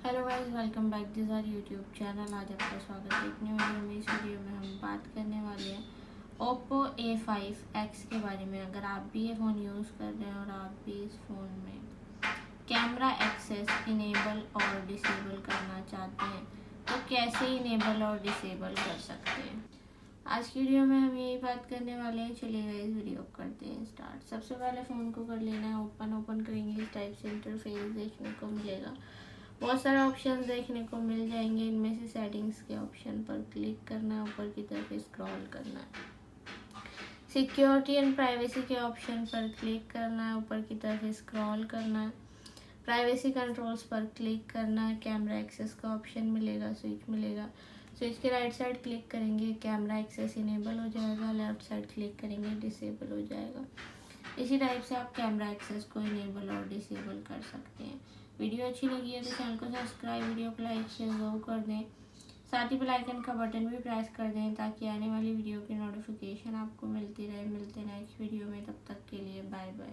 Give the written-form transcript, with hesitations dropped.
Hello guys, welcome back this our YouTube channel. आज आपका स्वागत है एक न्यू वीडियो में। इस वीडियो में हम बात करने वाले हैं Oppo A5X के बारे में। अगर आप भी ये फ़ोन यूज़ कर रहे हैं और आप भी इस फ़ोन में कैमरा एक्सेस इनेबल और डिसेबल करना चाहते हैं तो कैसे इनेबल और डिसेबल कर सकते हैं, आज की वीडियो में हम यही बात करने वाले हैं। चलिए इस वीडियो को करते हैं स्टार्ट। सबसे पहले फ़ोन को कर लेना है ओपन करेंगे, इस टाइप से इंटरफेस देखने को मिलेगा। बहुत सारे ऑप्शंस देखने को मिल जाएंगे। इनमें से सेटिंग्स के ऑप्शन पर क्लिक करना है, ऊपर की तरफ स्क्रॉल करना है। सिक्योरिटी एंड प्राइवेसी के ऑप्शन पर क्लिक करना है, ऊपर की तरफ स्क्रॉल करना है। प्राइवेसी कंट्रोल्स पर क्लिक करना है। कैमरा एक्सेस का ऑप्शन मिलेगा, स्विच मिलेगा। स्विच के राइट साइड क्लिक करेंगे, कैमरा एक्सेस इनेबल हो जाएगा। लेफ्ट साइड क्लिक करेंगे, डिसेबल हो जाएगा। इसी टाइप से आप कैमरा एक्सेस को इनेबल और डिसेबल कर सकते हैं। वीडियो अच्छी लगी है तो चैनल को सब्सक्राइब, वीडियो को लाइक शेयर जरूर कर दें। साथ ही बेल आइकन का बटन भी प्रेस कर दें ताकि आने वाली वीडियो की नोटिफिकेशन आपको मिलती रहे। मिलते हैं नेक्स्ट वीडियो में, तब तक के लिए बाय बाय।